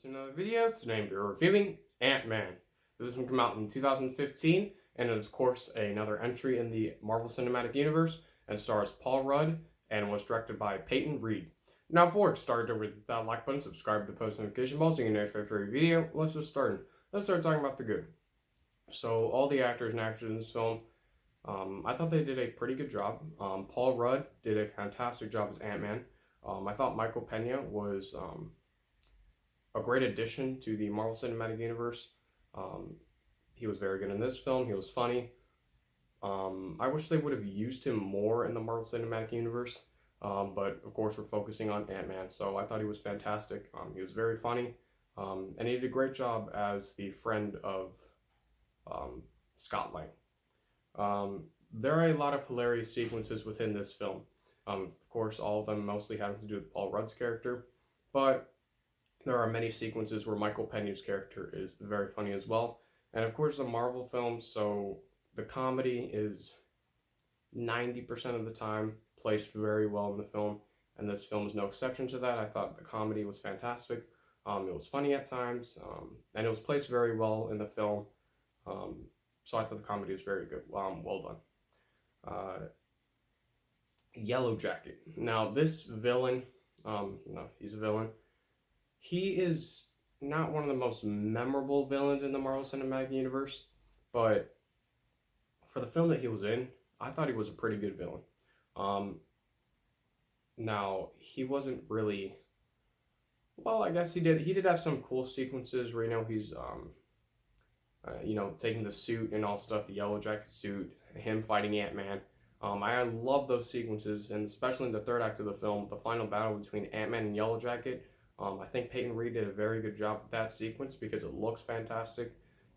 to another video. Today we're reviewing Ant-Man. This one came out in 2015, and it is, of course, another entry in the Marvel Cinematic Universe, and stars Paul Rudd, and was directed by Peyton Reed. Now, before we start, don't forget that like button, subscribe to the post notification bell so you can get notified for every video. Let's just start. Let's start talking about the good. So, all the actors and actresses in this film, I thought they did a pretty good job. Paul Rudd did a fantastic job as Ant-Man. I thought Michael Pena was a great addition to the Marvel Cinematic Universe. He was very good in this film. He was funny. I wish they would have used him more in the Marvel Cinematic Universe, but of course we're focusing on Ant-Man, so I thought he was fantastic. He was very funny, and he did a great job as the friend of Scott Lang. There are a lot of hilarious sequences within this film. Of course, all of them mostly having to do with Paul Rudd's character, but there are many sequences where Michael Pena's character is very funny as well. And of course, it's a Marvel film, so the comedy is 90% of the time placed very well in the film, and this film is no exception to that. I thought the comedy was fantastic. It was funny at times, and it was placed very well in the film. So I thought the comedy was very good. Well done. Yellow Jacket. Now, this villain, he's a villain. He is not one of the most memorable villains in the Marvel Cinematic Universe, but for the film that he was in, I thought he was a pretty good villain. Now, he wasn't really, well, I guess he did have some cool sequences where, he's, taking the suit and all stuff, the Yellow Jacket suit, him fighting Ant-Man. I love those sequences, and especially in the third act of the film, the final battle between Ant-Man and Yellow Jacket. I think Peyton Reed did a very good job with that sequence because it looks fantastic,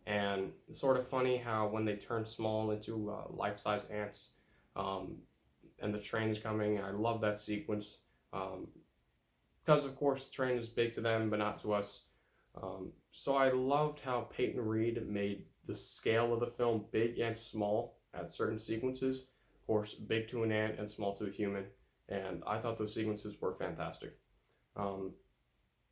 and it's sort of funny how when they turn small into life-size ants, and the train is coming. I love that sequence because, of course, the train is big to them, but not to us. So I loved how Peyton Reed made the scale of the film big and small at certain sequences. Of course, big to an ant and small to a human, and I thought those sequences were fantastic.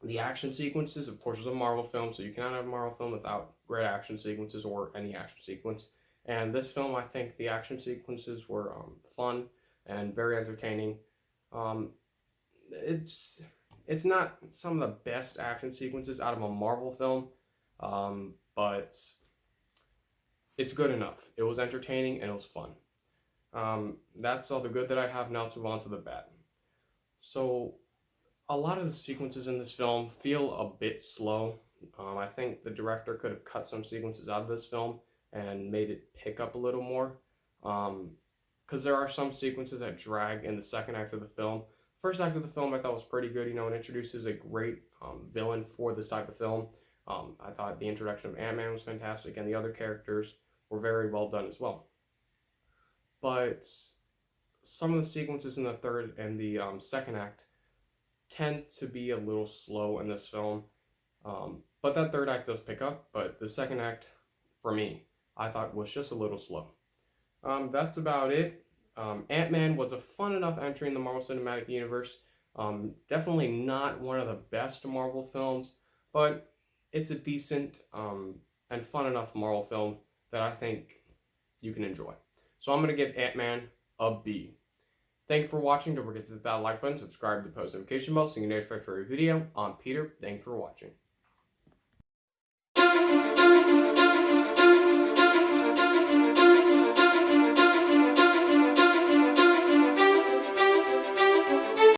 The action sequences, of course, is a Marvel film, so you cannot have a Marvel film without great action sequences or any action sequence. And this film, I think the action sequences were fun and very entertaining. It's not some of the best action sequences out of a Marvel film, but it's good enough. It was entertaining and it was fun. That's all the good that I have. Now to move on to the bad. So, a lot of the sequences in this film feel a bit slow. I think the director could have cut some sequences out of this film and made it pick up a little more. Because there are some sequences that drag in the second act of the film. First act of the film I thought was pretty good. It introduces a great villain for this type of film. I thought the introduction of Ant-Man was fantastic, and the other characters were very well done as well. But some of the sequences in the third and the second act tend to be a little slow in this film, but that third act does pick up. But the second act, for me, I thought was just a little slow. That's about it. Ant-Man was a fun enough entry in the Marvel Cinematic Universe. Definitely not one of the best Marvel films, but it's a decent and fun enough Marvel film that I think you can enjoy. So I'm going to give Ant-Man a B. Thank you for watching. Don't forget to hit that like button, subscribe to the post notification bell so you can get notified for every video. I'm Peter. Thanks for watching.